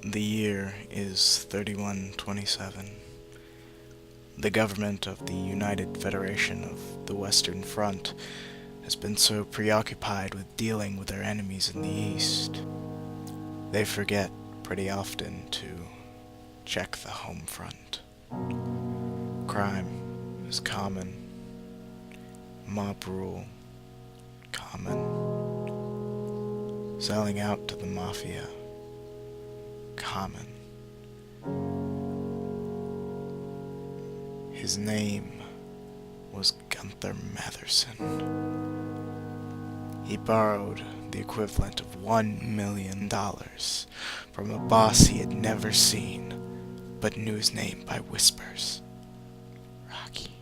The year is 3127. The government of the United Federation of the Western Front has been so preoccupied with dealing with their enemies in the East, they forget pretty often to check the home front. Crime is common. Mob rule, common. Selling out to the mafia, common. His name was Gunther Matherson. He borrowed the equivalent of $1 million from a boss he had never seen, but knew his name by whispers. Rocky.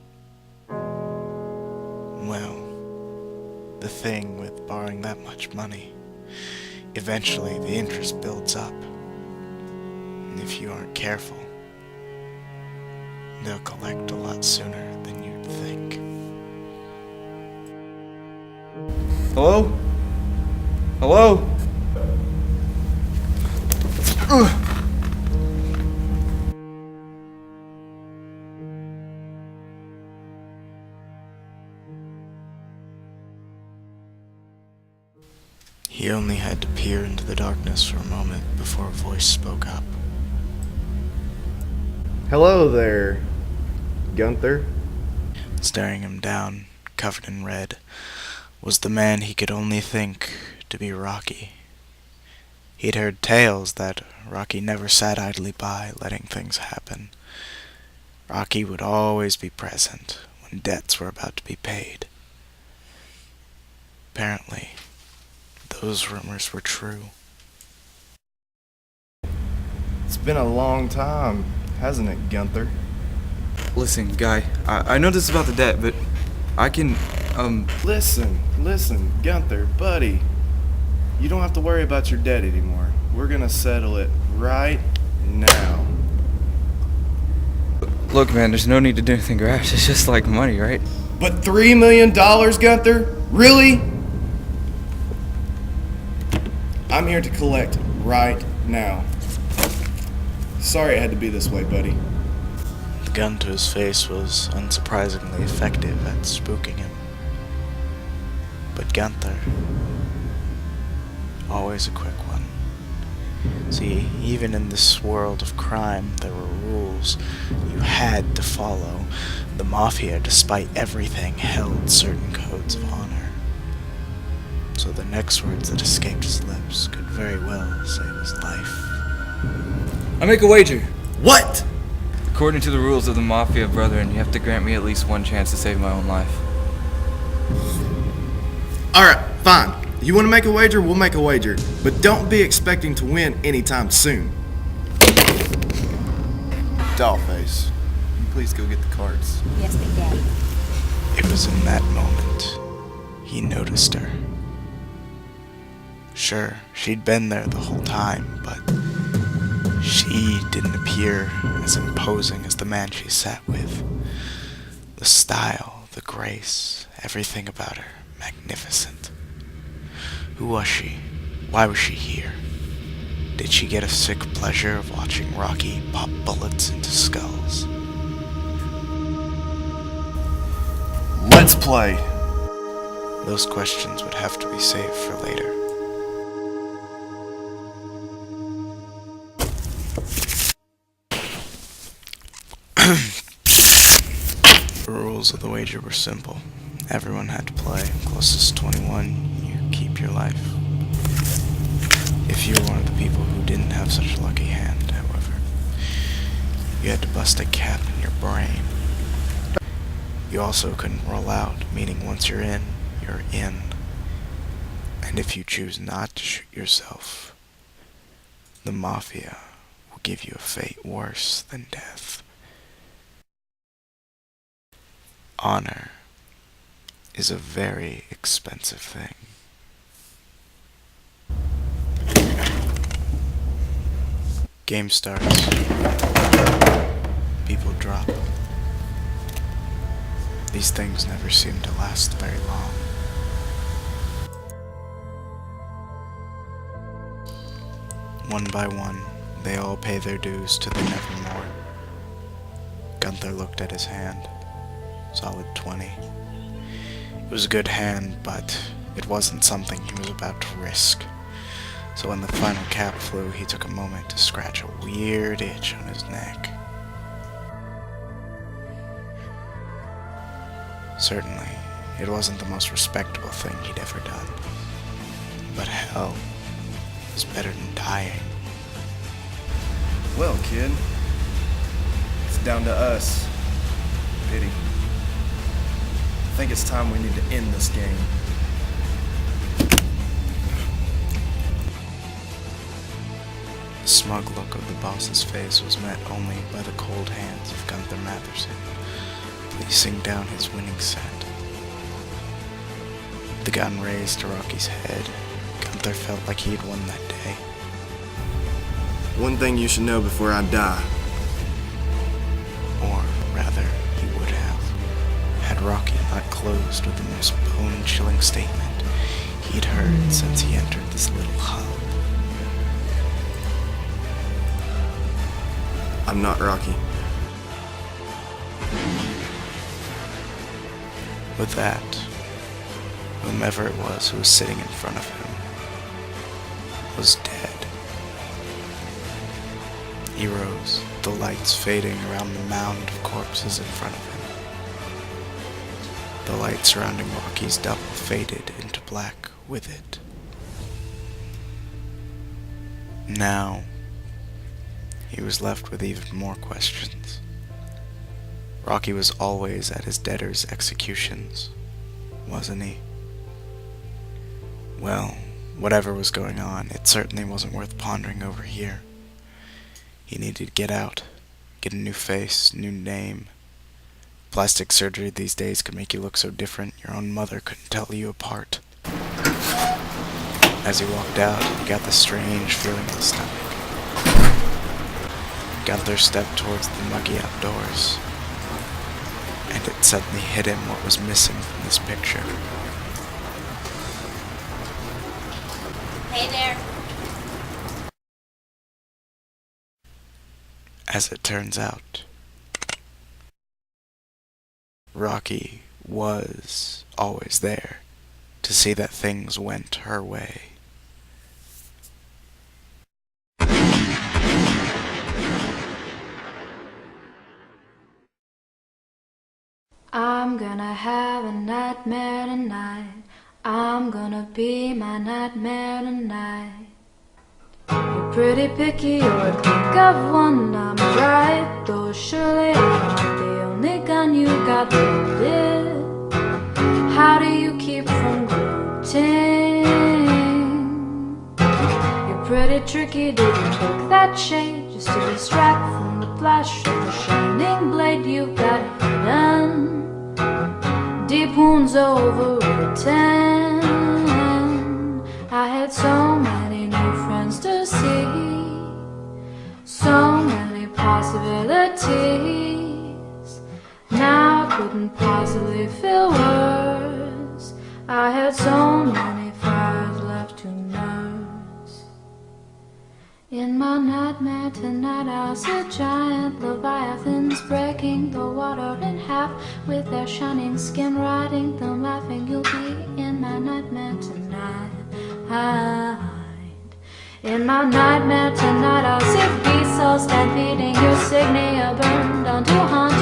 Well, the thing with borrowing that much money, eventually the interest builds up. And if you aren't careful, they'll collect a lot sooner than you'd think. Hello? Hello? He only had to peer into the darkness for a moment before a voice spoke up. Hello there, Gunther. Staring him down, covered in red, was the man he could only think to be Rocky. He'd heard tales that Rocky never sat idly by letting things happen. Rocky would always be present when debts were about to be paid. Apparently, those rumors were true. It's been a long time, hasn't it, Gunther? Listen, guy, I know this is about the debt, but I can, Listen, Gunther, buddy. You don't have to worry about your debt anymore. We're gonna settle it right now. Look, man, there's no need to do anything rash. It's just like money, right? But $3 million, Gunther? Really? I'm here to collect right now. Sorry it had to be this way, buddy. The gun to his face was unsurprisingly effective at spooking him. But Gunther, always a quick one. See, even in this world of crime, there were rules you had to follow. The Mafia, despite everything, held certain codes of honor. So the next words that escaped his lips could very well save his life. I make a wager. What? According to the rules of the Mafia, brethren, you have to grant me at least one chance to save my own life. Alright, fine. You want to make a wager? We'll make a wager. But don't be expecting to win anytime soon. Dollface, can you please go get the cards? Yes, Big Daddy. It was in that moment he noticed her. Sure, she'd been there the whole time, but she didn't appear as imposing as the man she sat with. The style, the grace, everything about her, magnificent. Who was she? Why was she here? Did she get a sick pleasure of watching Rocky pop bullets into skulls? Let's play. Those questions would have to be saved for later. The rules of the wager were simple. Everyone had to play. Closest to 21, you keep your life. If you were one of the people who didn't have such a lucky hand, however, you had to bust a cap in your brain. You also couldn't roll out, meaning once you're in, you're in. And if you choose not to shoot yourself, the Mafia will give you a fate worse than death. Honor is a very expensive thing. Game starts. People drop. These things never seem to last very long. One by one, they all pay their dues to the nevermore. Gunther looked at his hand. Solid 20. It was a good hand, but it wasn't something he was about to risk. So when the final cap flew, he took a moment to scratch a weird itch on his neck. Certainly, it wasn't the most respectable thing he'd ever done. But hell, it was better than dying. Well, kid, it's down to us. Pity. I think it's time we need to end this game. The smug look of the boss's face was met only by the cold hands of Gunther Matherson, placing down his winning set. The gun raised to Rocky's head. Gunther felt like he'd won that day. One thing you should know before I die. Or rather, he would have, had Rocky not closed with the most bone-chilling statement he'd heard since he entered this little hub. I'm not Rocky. With that, whomever it was who was sitting in front of him was dead. He rose, the lights fading around the mound of corpses in front of him. The light surrounding Rocky's double faded into black with it. Now, he was left with even more questions. Rocky was always at his debtors' executions, wasn't he? Well, whatever was going on, it certainly wasn't worth pondering over here. He needed to get out, get a new face, new name. Plastic surgery these days could make you look so different your own mother couldn't tell you apart. As he walked out, he got the strange feeling in his stomach. Gunther stepped towards the muggy outdoors, and it suddenly hit him what was missing from this picture. Hey there. As it turns out, Rocky was always there to see that things went her way. I'm gonna have a nightmare tonight. I'm gonna be my nightmare tonight. You're pretty picky, you would think of one. I'm right, though surely I'm not the only gun you got loaded. How do you keep from gloating? You're pretty tricky, did you take that shade just to distract from the flash of the shining blade you got hidden? Deep wounds overwritten. I had so many new friends to see, so many possibilities. Now I couldn't possibly feel worse. I had so many fires left to nurse. In my nightmare tonight I'll see giant leviathans breaking the water in half with their shining skin, riding them laughing. You'll be in my nightmare tonight. In my nightmare tonight I'll see beasts all stampeding, your signia burned onto haunted